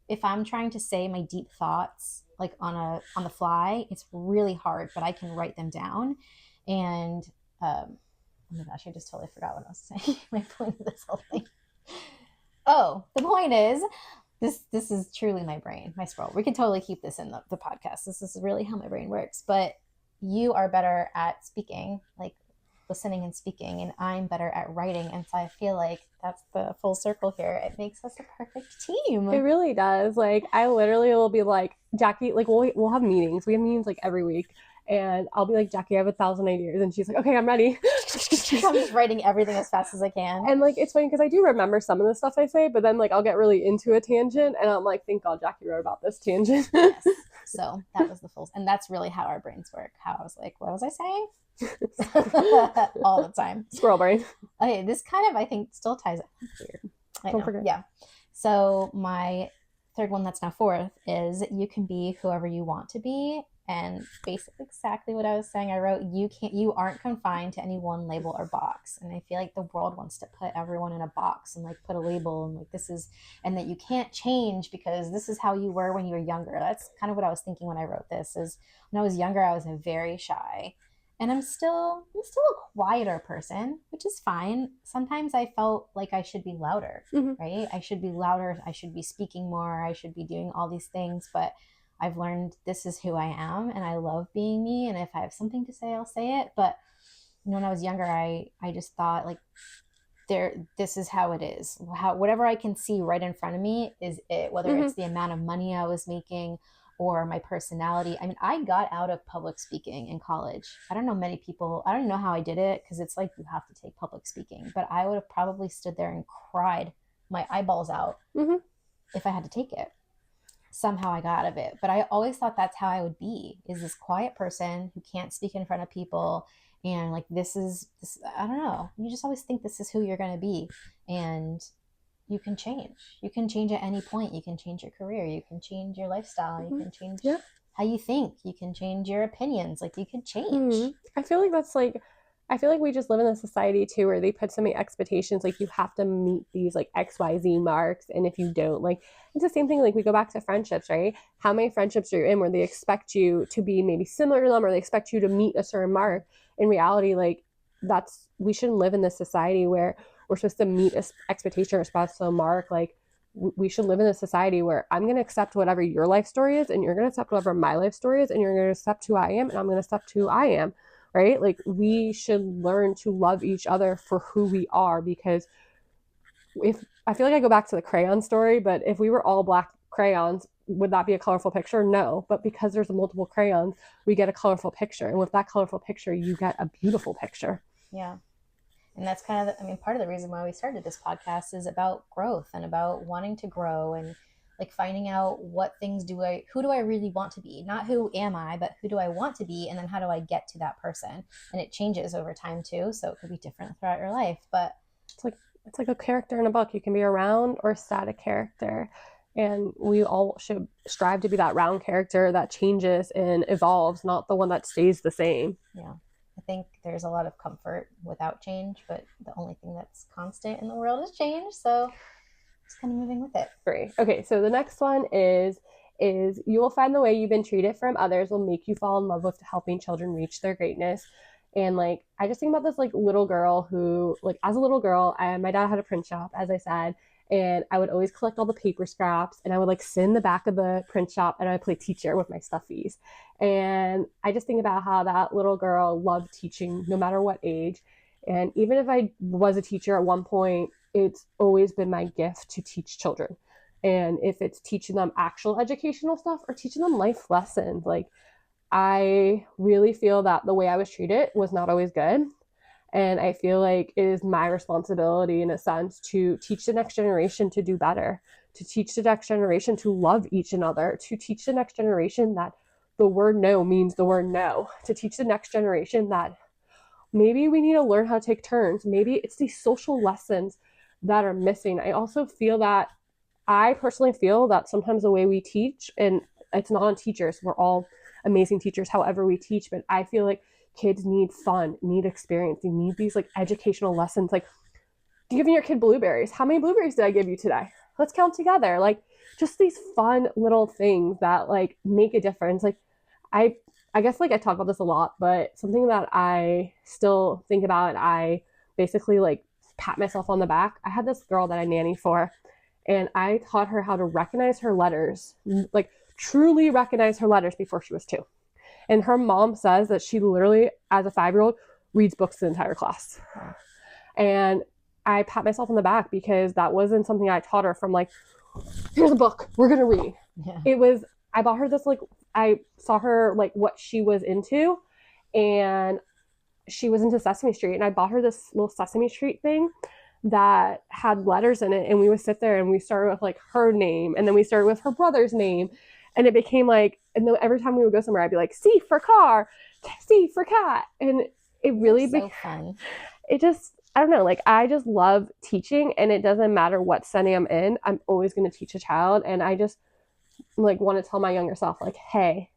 Speaker 2: if I'm trying to say my deep thoughts, like, on the fly, it's really hard, but I can write them down. And oh my gosh, I just totally forgot what I was saying. My point of this whole thing. Oh, the point is, this is truly my brain, my scroll. We can totally keep this in the podcast. This is really how my brain works. But you are better at speaking, like listening and speaking, and I'm better at writing. And so I feel like that's the full circle here. It makes us a perfect team.
Speaker 1: It really does. Like, I literally will be like, Jacqui, like, we'll have meetings. We have meetings, like, every week. And I'll be like, Jacqui, I have 1,000 ideas. And she's like, okay, I'm ready.
Speaker 2: I'm just writing everything as fast as I can.
Speaker 1: And, like, it's funny because I do remember some of the stuff I say, but then, like, I'll get really into a tangent. And I'm like, thank God Jacqui wrote about this tangent.
Speaker 2: Yes. So that was the full. And that's really how our brains work. How I was like, what was I saying? All the time.
Speaker 1: Squirrel brain.
Speaker 2: Okay, this kind of, I think, still ties up. Weird.
Speaker 1: Don't forget.
Speaker 2: Yeah. So my third one, that's now fourth, is you can be whoever you want to be. And basically exactly what I was saying. I wrote, you aren't confined to any one label or box. And I feel like the world wants to put everyone in a box and, like, put a label and, like, this is, and that you can't change because this is how you were when you were younger. That's kind of what I was thinking when I wrote this. Is when I was younger, I was very shy. And I'm still a quieter person, which is fine. Sometimes I felt like I should be louder, right? I should be louder. I should be speaking more. I should be doing all these things. But I've learned this is who I am, and I love being me. And if I have something to say, I'll say it. But when I was younger, I just thought, like, this is how it is. Whatever I can see right in front of me is it, whether it's the amount of money I was making or my personality. I mean, I got out of public speaking in college. I don't know many people. I don't know how I did it, because it's like you have to take public speaking. But I would have probably stood there and cried my eyeballs out if I had to take it. Somehow I got out of it. But I always thought that's how I would be, is this quiet person who can't speak in front of people. And, like, this, I don't know. You just always think this is who you're going to be. And you can change. You can change at any point. You can change your career. You can change your lifestyle. You can change how you think. You can change your opinions. Like, you can change.
Speaker 1: I feel like we just live in a society too where they put so many expectations, like, you have to meet these, like, XYZ marks, and if you don't, like, it's the same thing. Like, we go back to friendships, right? How many friendships are you in where they expect you to be maybe similar to them, or they expect you to meet a certain mark? In reality, like, we shouldn't live in this society where we're supposed to meet an expectation or supposed to mark. Like, we should live in a society where I'm going to accept whatever your life story is, and you're going to accept whatever my life story is, and you're going to accept who I am, and I'm going to accept who I am. Right? Like, we should learn to love each other for who we are, because I feel like I go back to the crayon story, but if we were all black crayons, would that be a colorful picture? No. But because there's multiple crayons, we get a colorful picture. And with that colorful picture, you get a beautiful picture.
Speaker 2: Yeah. And that's kind of, part of the reason why we started this podcast is about growth and about wanting to grow and like finding out who do I really want to be? Not who am I, but who do I want to be? And then how do I get to that person? And it changes over time too. So it could be different throughout your life. But
Speaker 1: it's like a character in a book. You can be a round or a static character. And we all should strive to be that round character that changes and evolves, not the one that stays the same.
Speaker 2: Yeah. I think there's a lot of comfort without change, but the only thing that's constant in the world is change. So just kind of moving with it.
Speaker 1: Great. Okay, so the next one is you will find the way you've been treated from others will make you fall in love with helping children reach their greatness. And like I just think about this like little girl who, like, as a little girl, my dad had a print shop, as I said, and I would always collect all the paper scraps and I would like sit in the back of the print shop and I would play teacher with my stuffies. And I just think about how that little girl loved teaching no matter what age. And even if I was a teacher at one point, it's always been my gift to teach children. And if it's teaching them actual educational stuff or teaching them life lessons, like I really feel that the way I was treated was not always good. And I feel like it is my responsibility, in a sense, to teach the next generation to do better, to teach the next generation to love each other, to teach the next generation that the word no means the word no, to teach the next generation that maybe we need to learn how to take turns. Maybe it's these social lessons that are missing. I personally feel that sometimes the way we teach, and it's not on teachers, we're all amazing teachers, however we teach, but I feel like kids need fun, need experience, they need these like educational lessons, like giving your kid blueberries. How many blueberries did I give you today? Let's count together. Like just these fun little things that like make a difference. Like I I guess like I talk about this a lot, but something that I still think about, I basically like pat myself on the back. I had this girl that I nannied for, and I taught her how to recognize her letters, like truly recognize her letters before she was 2. And her mom says that she literally, as a 5-year-old, reads books to the entire class. And I pat myself on the back because that wasn't something I taught her from like, here's a book, we're going to read.
Speaker 2: Yeah.
Speaker 1: It was, I bought her this, like, I saw her, like, what she was into, and she was into Sesame Street. And I bought her this little Sesame Street thing that had letters in it. And we would sit there and we started with, like, her name. And then we started with her brother's name. And it became, like, and then every time we would go somewhere, I'd be like, C for car, C for cat. And it really
Speaker 2: so fun.
Speaker 1: It just, I don't know, like, I just love teaching, and it doesn't matter what setting I'm in, I'm always going to teach a child. And I just, like, want to tell my younger self, like, hey,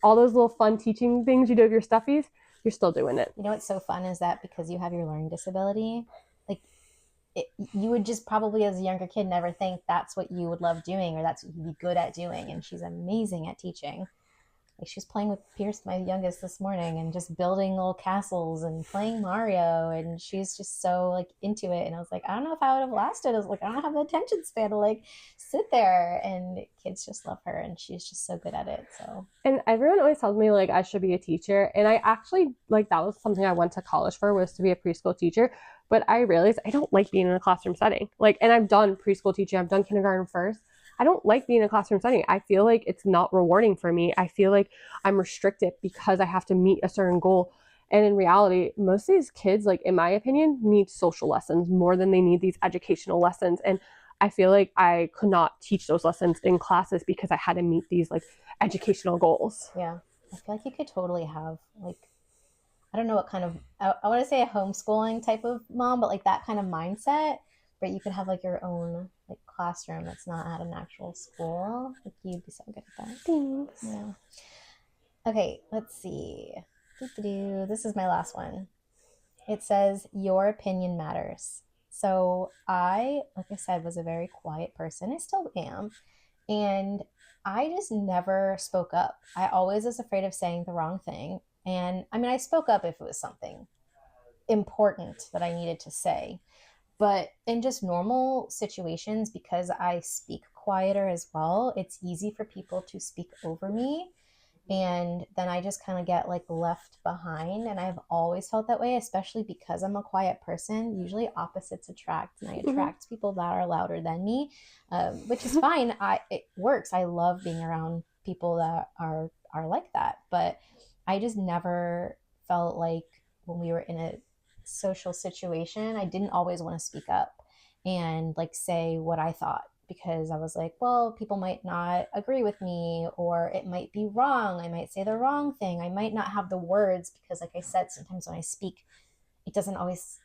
Speaker 1: all those little fun teaching things you do with your stuffies, you're still doing it.
Speaker 2: You know what's so fun is that because you have your learning disability, like, you would just probably as a younger kid never think that's what you would love doing or that's what you'd be good at doing. And she's amazing at teaching. Like, she was playing with Pierce, my youngest, this morning, and just building little castles and playing Mario, and she's just so like into it. And I was like, I don't know if I would have lasted. I was like, I don't have the attention span to like sit there. And kids just love her, and she's just so good at it. So,
Speaker 1: and everyone always tells me like I should be a teacher, and I actually, like, that was something I went to college for, was to be a preschool teacher. But I realized I don't like being in a classroom setting. Like, and I've done preschool teaching, I've done kindergarten first. I don't like being in a classroom setting. I feel like it's not rewarding for me. I feel like I'm restricted because I have to meet a certain goal. And in reality, most of these kids, like, in my opinion, need social lessons more than they need these educational lessons. And I feel like I could not teach those lessons in classes because I had to meet these like educational goals.
Speaker 2: Yeah. I feel like you could totally have like, I don't know what kind of, I want to say a homeschooling type of mom, but like that kind of mindset, but you could have like your own like classroom that's not at an actual school. Like, you'd be so good at that.
Speaker 1: Thanks.
Speaker 2: Yeah. Okay, let's see. This is my last one. It says, your opinion matters. So I, like I said, was a very quiet person. I still am. And I just never spoke up. I always was afraid of saying the wrong thing. And I mean, I spoke up if it was something important that I needed to say. But in just normal situations, because I speak quieter as well, it's easy for people to speak over me. And then I just kind of get like left behind. And I've always felt that way, especially because I'm a quiet person. Usually opposites attract, and I
Speaker 1: Mhm.
Speaker 2: attract people that are louder than me, which is fine. It works. I love being around people that are like that. But I just never felt like when we were in a social situation, I didn't always want to speak up and like say what I thought, because I was like, well, people might not agree with me, or it might be wrong. I might say the wrong thing. I might not have the words because, like I said, sometimes when I speak, it doesn't always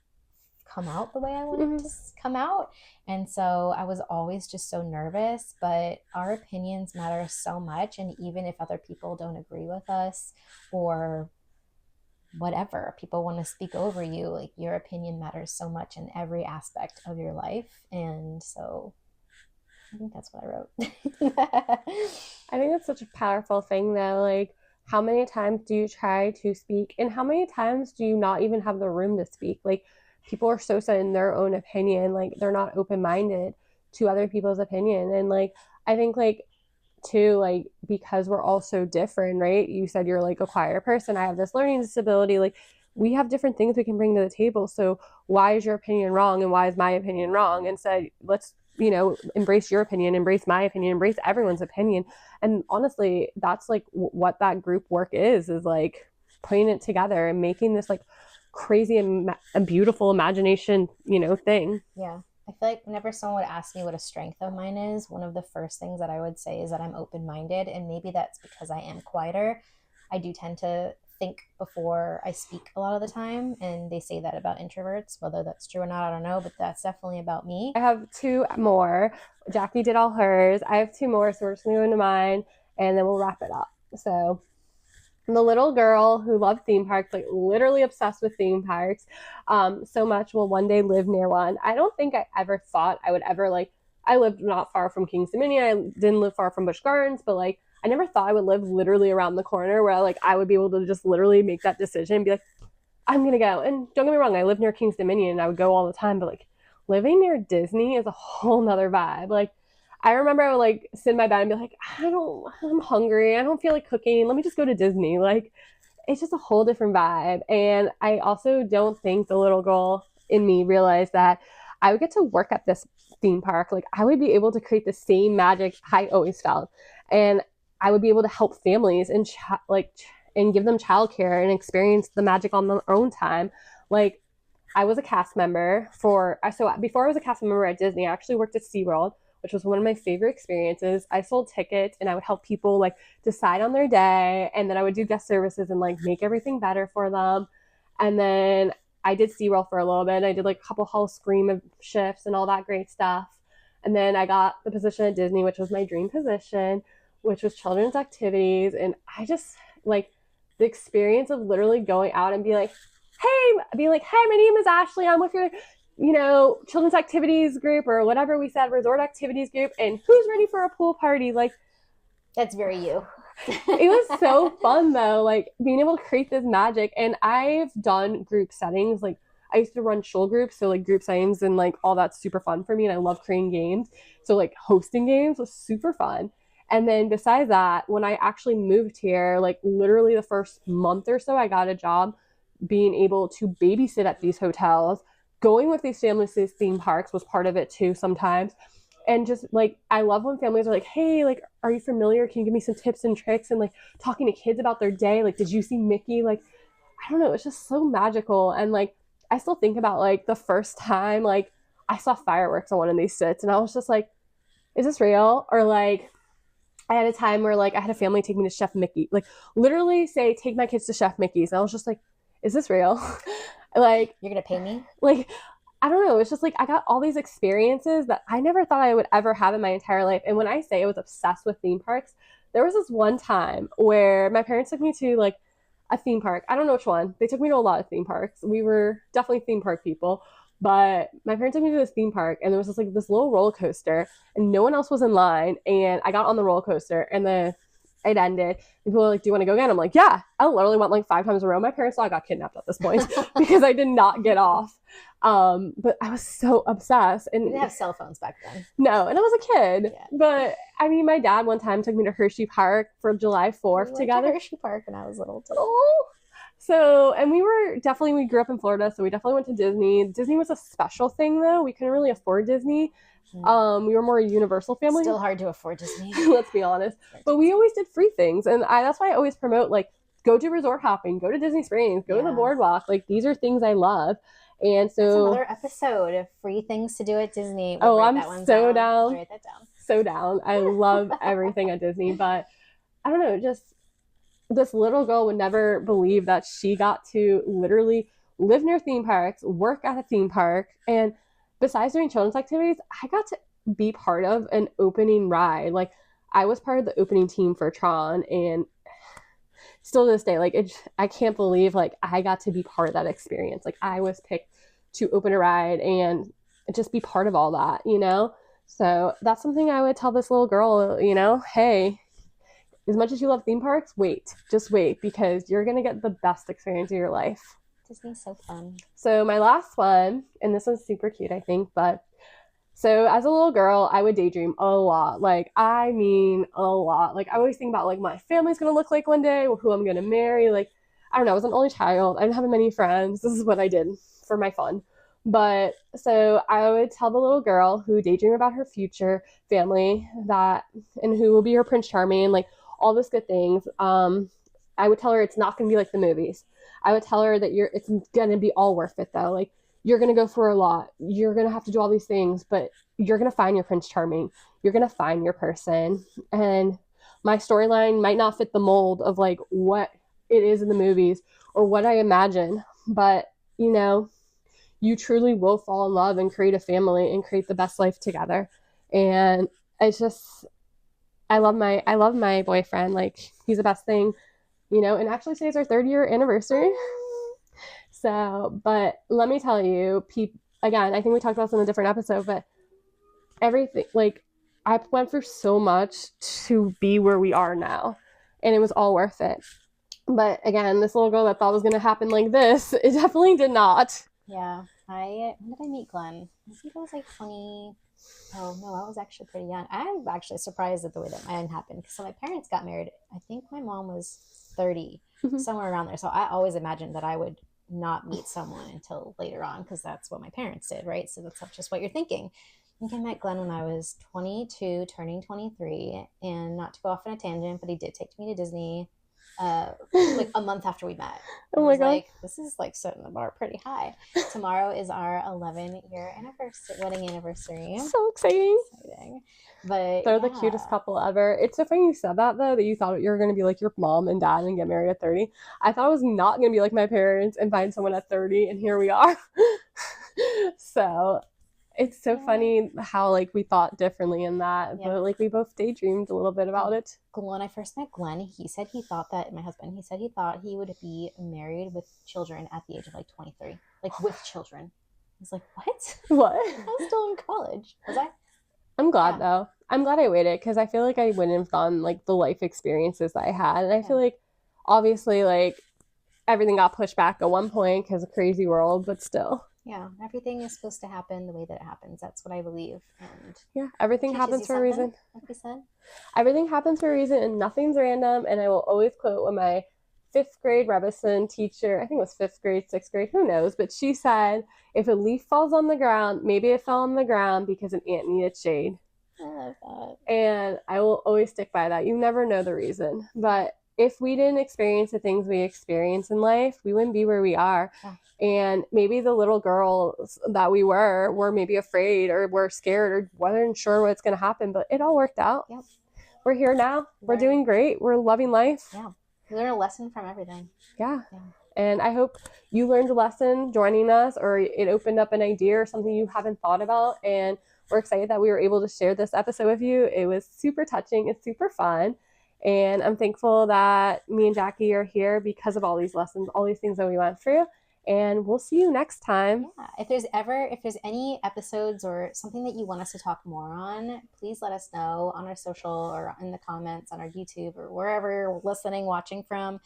Speaker 2: come out the way I want it
Speaker 1: Mhm.
Speaker 2: to come out. And so I was always just so nervous, but our opinions matter so much. And even if other people don't agree with us, or whatever, people want to speak over you, like your opinion matters so much in every aspect of your life. And so I think that's what I wrote.
Speaker 1: I think that's such a powerful thing, though. Like, how many times do you try to speak, and how many times do you not even have the room to speak? Like, people are so set in their own opinion, like, they're not open minded to other people's opinion. And, like, I think, like, too, like, because we're all so different, right? You said you're like a quieter person. I have this learning disability. Like, we have different things we can bring to the table. So why is your opinion wrong and why is my opinion wrong? Instead, let's, embrace your opinion, embrace my opinion, embrace everyone's opinion. And honestly, that's like what that group work is like putting it together and making this like crazy and beautiful imagination, thing.
Speaker 2: Yeah. I feel like whenever someone would ask me what a strength of mine is, one of the first things that I would say is that I'm open minded. And maybe that's because I am quieter. I do tend to think before I speak a lot of the time. And they say that about introverts. Whether that's true or not, I don't know. But that's definitely about me.
Speaker 1: I have two more. Jacqui did all hers. I have two more, so we're just gonna go into mine and then we'll wrap it up. So the little girl who loved theme parks, like literally obsessed with theme parks, so much, will one day live near one. I don't think I ever thought I would ever like. I lived not far from King's Dominion. I didn't live far from Busch Gardens, but like I never thought I would live literally around the corner where like I would be able to just literally make that decision and be like, I'm gonna go. And don't get me wrong, I live near King's Dominion and I would go all the time, but like living near Disney is a whole nother vibe. Like I remember I would like sit in my bed and be like, I'm hungry. I don't feel like cooking. Let me just go to Disney. Like it's just a whole different vibe. And I also don't think the little girl in me realized that I would get to work at this theme park. Like I would be able to create the same magic I always felt. And I would be able to help families and and give them childcare and experience the magic on their own time. Like I was a cast member so before I was a cast member at Disney, I actually worked at SeaWorld, which was one of my favorite experiences. I sold tickets and I would help people like decide on their day, and then I would do guest services and like make everything better for them. And then I did SeaWorld for a little bit. I did like a couple Hall Scream shifts and all that great stuff. And then I got the position at Disney, which was my dream position, which was children's activities. And I just like the experience of literally going out and being like, hey, my name is Ashley. I'm with your, children's activities group or whatever we said, resort activities group. And who's ready for a pool party? Like,
Speaker 2: That's very you.
Speaker 1: it was so fun though, like being able to create this magic. And I've done group settings. Like, I used to run shul groups, so like group settings and like all that's super fun for me. And I love creating games. So like hosting games was super fun. And then besides that, when I actually moved here, like literally the first month or so, I got a job being able to babysit at these hotels. Going with these families to these theme parks was part of it too sometimes. And just like I love when families are like, hey, like, are you familiar? Can you give me some tips and tricks? And like talking to kids about their day, like, did you see Mickey? Like, I don't know, it's just so magical. And like I still think about like the first time like I saw fireworks on one of these sits and I was just like, is this real? Or like I had a time where like I had a family take me to Chef Mickey, like literally say, take my kids to Chef Mickey's. And I was just like, is this real? like,
Speaker 2: You're going to pay me?
Speaker 1: like, I don't know. It's just like I got all these experiences that I never thought I would ever have in my entire life. And when I say I was obsessed with theme parks, there was this one time where my parents took me to like a theme park. I don't know which one. They took me to a lot of theme parks. We were definitely theme park people. But my parents took me to this theme park and there was this little roller coaster and no one else was in line. And I got on the roller coaster and it ended. And people were like, do you want to go again? I'm like, yeah. I literally went like 5 times in a row. My parents thought I got kidnapped at this point because I did not get off. But I was so obsessed. And
Speaker 2: We didn't have cell phones back then.
Speaker 1: no, and I was a kid.
Speaker 2: Yeah.
Speaker 1: But I mean, my dad one time took me to Hershey Park for July 4th
Speaker 2: We
Speaker 1: together.
Speaker 2: went to Hershey Park when I was little too.
Speaker 1: Oh. So, and we grew up in Florida, so we definitely went to Disney. Disney was a special thing though. We couldn't really afford Disney. We were more a Universal family.
Speaker 2: Still hard to afford Disney.
Speaker 1: Let's be honest. But we always did free things. And that's why I always promote, like, go to resort hopping, go to Disney Springs, go to the boardwalk. Like, these are things I love. And so
Speaker 2: that's another episode of free things to do at Disney.
Speaker 1: I'm so down.
Speaker 2: I'll write that down.
Speaker 1: So down. I love everything at Disney. But I don't know, just this little girl would never believe that she got to literally live near theme parks, work at a theme park, and besides doing children's activities, I got to be part of an opening ride. Like, I was part of the opening team for Tron, and still to this day, like, I can't believe, like, I got to be part of that experience. Like, I was picked to open a ride and just be part of all that, you know? So that's something I would tell this little girl, you know, hey, as much as you love theme parks, just wait, because you're going to get the best experience of your life.
Speaker 2: Disney's so fun.
Speaker 1: So my last one, and this one's super cute, I think, but so as a little girl, I would daydream a lot. Like, I mean, a lot. Like, I always think about, like, my family's going to look like one day, who I'm going to marry. Like, I don't know. I was an only child. I didn't have many friends. This is what I did for my fun. But so I would tell the little girl who daydream about her future family and who will be her Prince Charming, like, all those good things. I would tell her it's not going to be like the movies. I would tell her that it's going to be all worth it, though. Like, you're going to go for a lot. You're going to have to do all these things, but you're going to find your Prince Charming. You're going to find your person. And my storyline might not fit the mold of, like, what it is in the movies or what I imagine, but, you know, you truly will fall in love and create a family and create the best life together. And it's just, I love my boyfriend. Like, he's the best thing, you know, and actually today's our 3rd-year anniversary. So, but let me tell you, again, I think we talked about this in a different episode, but everything, like, I went through so much to be where we are now, and it was all worth it. But again, this little girl that thought it was going to happen like this, it definitely did not.
Speaker 2: Yeah. When did I meet Glenn? I think I was like 20. Oh, no, I was actually pretty young. I'm actually surprised at the way that mine happened. So my parents got married. I think my mom was 30, somewhere around there. So I always imagined that I would not meet someone until later on, because that's what my parents did, right? So that's just what you're thinking. I think I met Glenn when I was 22, turning 23, and not to go off on a tangent, but he did take me to Disney like a month after we met.
Speaker 1: Oh my God.
Speaker 2: Like, this is like setting the bar pretty high. Tomorrow is our 11-year wedding anniversary.
Speaker 1: So exciting.
Speaker 2: But
Speaker 1: they're the cutest couple ever. It's so funny you said that, though, that you thought you were going to be like your mom and dad and get married at 30. I thought I was not going to be like my parents and find someone at 30, and here we are. So it's so funny how, like, we thought differently in that, but, like, we both daydreamed a little bit about it.
Speaker 2: When I first met Glenn, he said he thought that, my husband, he said he thought he would be married with children at the age of like 23, like with children. I was like, what? I was still in college. Was I?
Speaker 1: I'm glad, though. I'm glad I waited, because I feel like I wouldn't have gotten, like, the life experiences that I had. And I feel like, obviously, like, everything got pushed back at one point because of crazy world, but still.
Speaker 2: Yeah, everything is supposed to happen the way that it happens. That's what I believe. And
Speaker 1: yeah, everything happens for a reason.
Speaker 2: Like we said.
Speaker 1: Everything happens for a reason, and nothing's random. And I will always quote when my 5th grade Rebison teacher, I think it was 5th grade, 6th grade, who knows, but she said, if a leaf falls on the ground, maybe it fell on the ground because an ant needed shade.
Speaker 2: I love that.
Speaker 1: And I will always stick by that. You never know the reason. But if we didn't experience the things we experience in life, we wouldn't be where we are. Yeah. And maybe the little girls that we were maybe afraid or were scared or wasn't sure what's going to happen, but it all worked out.
Speaker 2: Yep.
Speaker 1: We're here now. We're doing great. We're loving life.
Speaker 2: Yeah. We learn a lesson from everything.
Speaker 1: Yeah. And I hope you learned a lesson joining us, or it opened up an idea or something you haven't thought about. And we're excited that we were able to share this episode with you. It was super touching. It's super fun. And I'm thankful that me and Jacqui are here because of all these lessons, all these things that we went through. And we'll see you next time.
Speaker 2: Yeah. If there's any episodes or something that you want us to talk more on, please let us know on our social or in the comments on our YouTube or wherever you're listening, watching from.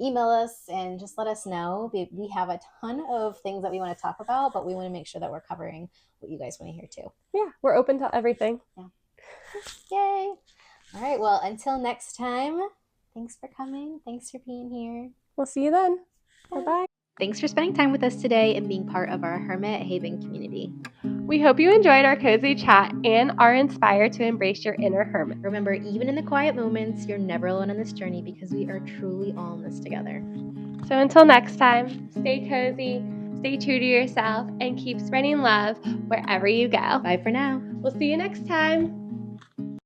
Speaker 2: Email us and just let us know. We have a ton of things that we want to talk about, but we want to make sure that we're covering what you guys want to hear too.
Speaker 1: Yeah, we're open to everything.
Speaker 2: Yeah. Yay. All right. Well, until next time, thanks for coming. Thanks for being here.
Speaker 1: We'll see you then. Bye-bye.
Speaker 2: Thanks for spending time with us today and being part of our Hermit Haven community.
Speaker 1: We hope you enjoyed our cozy chat and are inspired to embrace your inner hermit.
Speaker 2: Remember, even in the quiet moments, you're never alone on this journey because we are truly all in this together.
Speaker 1: So until next time, stay cozy, stay true to yourself, and keep spreading love wherever you go.
Speaker 2: Bye for now.
Speaker 1: We'll see you next time.